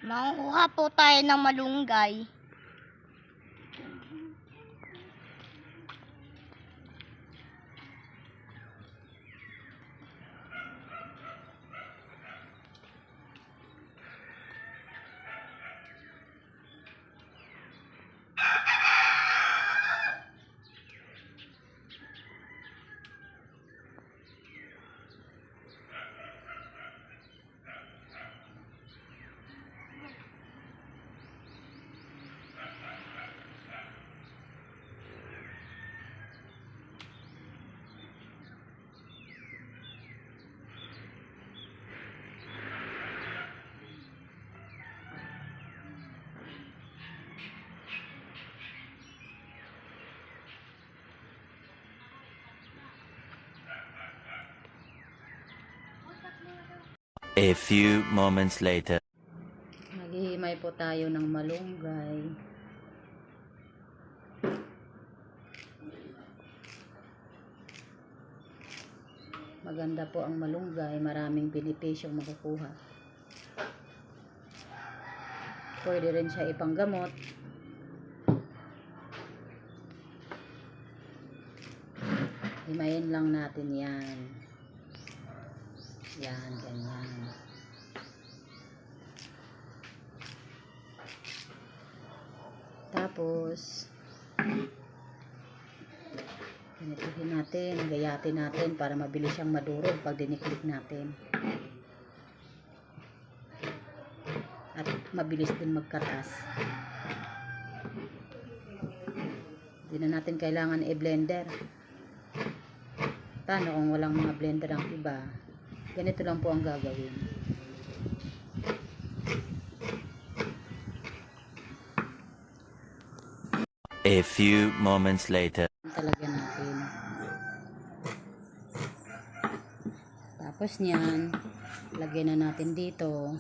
Manguha po tayo ng malunggay. A few moments later. Maghihimay po tayo ng malunggay. Maganda po ang malunggay, maraming benepisyong makukuha. Pwede rin siya ipanggamot. Himayin lang natin yan. Yan, ganyan. Tapos, pinitihin natin, gayatin natin para mabilis siyang madurog pag diniklik natin. At mabilis din magkatas. Hindi na natin kailangan i-blender. Paano kung walang mga blender ang iba? Ganito lang po ang gagawin. A few moments later. Talaga natin. Tapos niyan, lagyan na natin dito.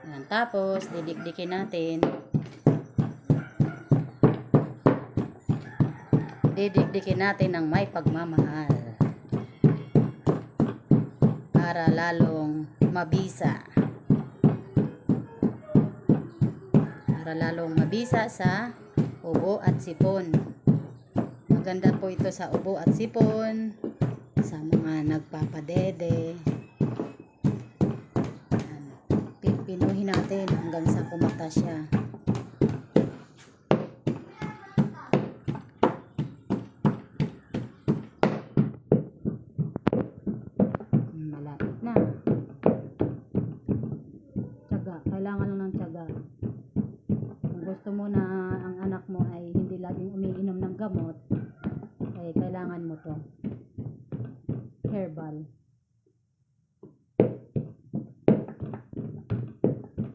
Yan, tapos didikdikin natin. Didikdikin natin ng may pagmamahal para lalong mabisa. Para lalong mabisa sa ubo at sipon. Maganda po ito sa ubo at sipon, sa mga nagpapadede. Pinuhin natin hanggang sa kumata siya. Malapit na. Tiyaga, kailangan lang ng tiyaga. Gusto mo na ang anak mo ay hindi laging umiinom ng gamot, ay kailangan mo to herbal.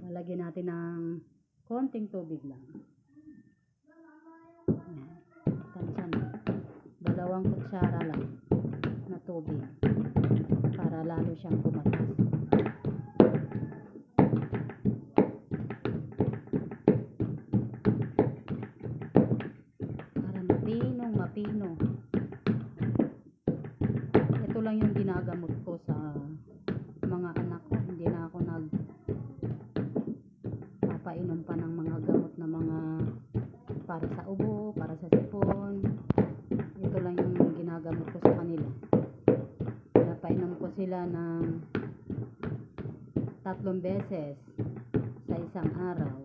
Lalagyan natin ng konting tubig lang. Tansya na. 2 kutsara lang na tubig para lalo siyang kumatas. Mapino. Ito lang yung ginagamot ko sa mga anak ko. Hindi na ako papainom pa ng mga gamot na mga para sa ubo, para sa sipon. Ito lang yung ginagamot ko sa kanila. Napainom ko sila ng 3 beses sa isang araw.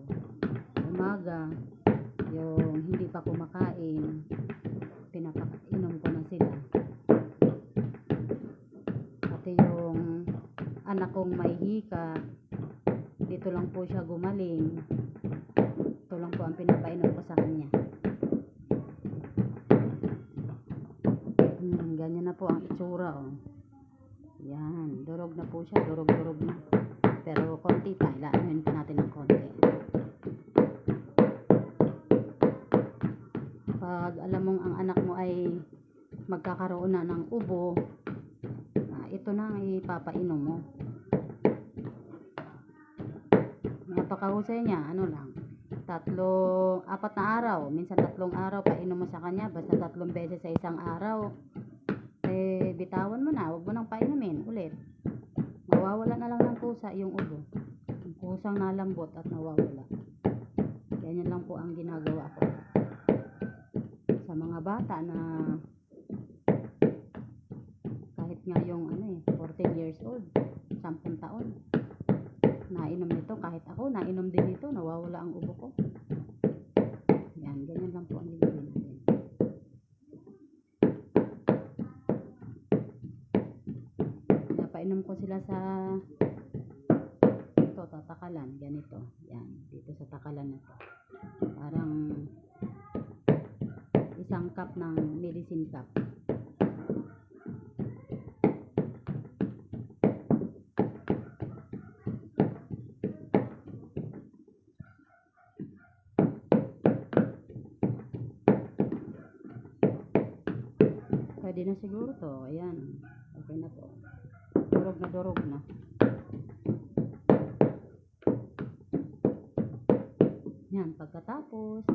Umaga, yung hindi pa kumakain, pinapainom ko na sila. Pati yung anak kong may hika, dito lang po siya gumaling. Ito lang po ang pinapainom ko sa kanya. Ganyan na po ang itsura, oh. Yan, durog na po siya, durog na. Pero konti pa, ilaanuhin pa natin ng konti. Pag alam mong ang anak mo ay magkakaroon na ng ubo, ito na ang ipapainom mo. Napakahusay niya, ano lang, 4 na araw, minsan 3 araw painom mo sa kanya, basta 3 beses sa isang araw. Bitawan mo na, huwag mo kusang nalambot at nawawala. Ganyan lang po ang ginagawa ko sa mga bata na kahit nga yung 14 years old, 10 taon, nainom nito. Kahit ako, nainom din nito, nawawala ang ubo ko. Yan, ganyan lang po ang gagawin natin. Napainom ko sila sa ito, tatakalan, ganito. Yan, dito sa takalan na to. Parang isang cup ng medicine cup. Pwede na siguro to. Ayan. Okay na po. Durog na durog na. Yan. Pagkatapos,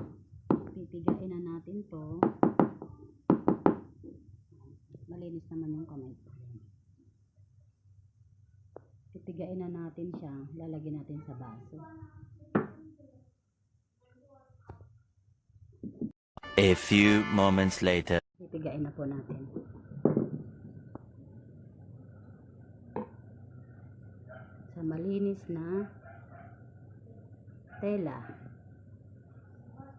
pipigain na natin to. Malinis naman yung kamay ko. Pipigain na natin siya. Lalagyan natin sa baso. A few moments later. Pipigain na po natin. Sa malinis na tela.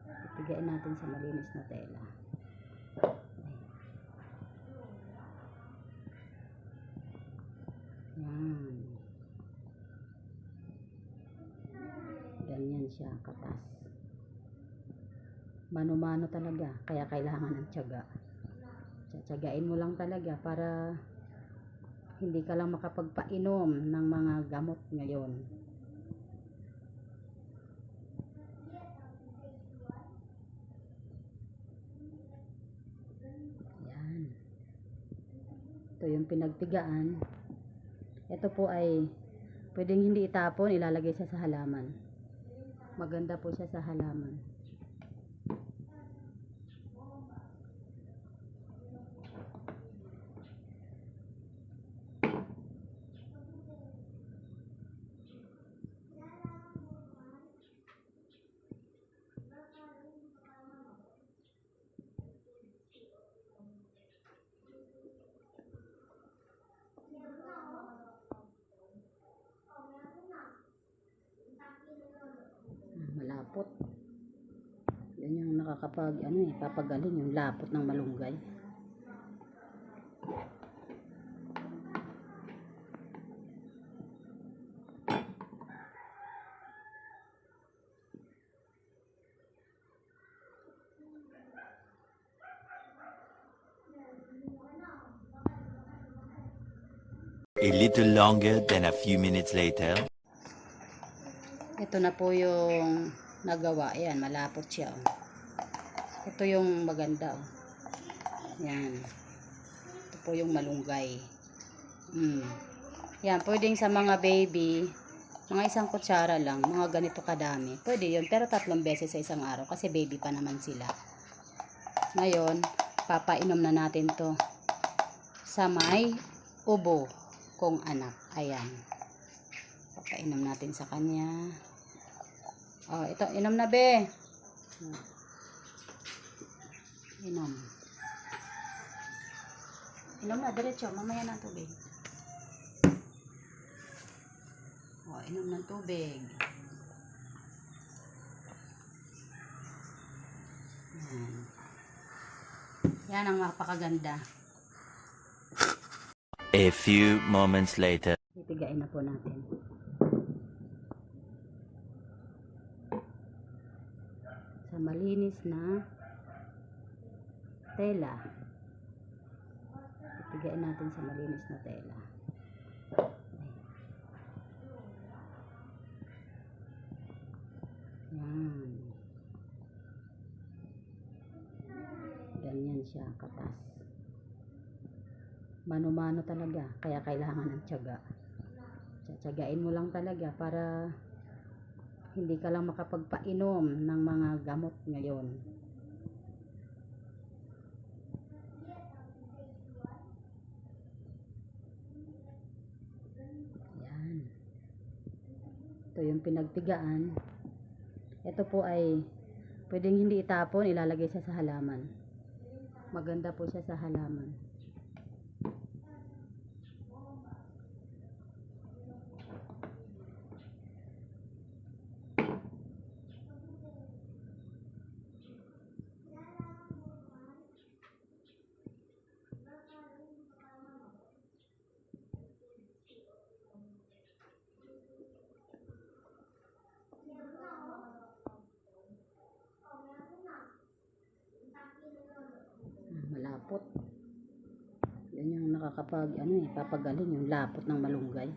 Pipigain natin sa malinis na tela. Yan. Ganyan siya katas. Mano-mano talaga. Kaya kailangan ng tiyaga. Tiyagain mo lang talaga para hindi ka lang makapagpainom ng mga gamot ngayon. Yan. Ito yung pinagtigaan. Ito po ay pwedeng hindi itapon, ilalagay siya sa halaman. Maganda po siya sa halaman. Malapot. Yan yung nakakapag papagaling yung lapot ng malunggay. A little longer than a few minutes later. Ito na po yung nagawa. Ayan, malapot siya. Ito yung maganda. Yan. Ito po yung malunggay. Yan, pwedeng sa mga baby, mga 1 kutsara lang, mga ganito kadami. Pwede yun, pero 3 beses sa isang araw kasi baby pa naman sila. Ngayon, papainom na natin to sa may ubo kong anak. Ayan. Papainom natin sa kanya. Oh, ito, inom na be. Inom. Inom na, diretso. Mamaya na tubig. Oh, inom ng tubig. Yan ang mapakaganda. A few moments later. Pipigain na po natin. Sa malinis na tela. Pipigain natin sa malinis na tela. Yan. Ganyan siya katas. Mano-mano talaga. Kaya kailangan ng tiyaga. Tiyagain mo lang talaga para hindi ka lang makapagpainom ng mga gamot ngayon. Yan. Ito yung pinagtigaan. Ito po ay pwedeng hindi itapon, ilalagay siya sa halaman. Maganda po siya sa halaman. Malapot. Yan yung nakakapag, papagaling yung lapot ng malunggay.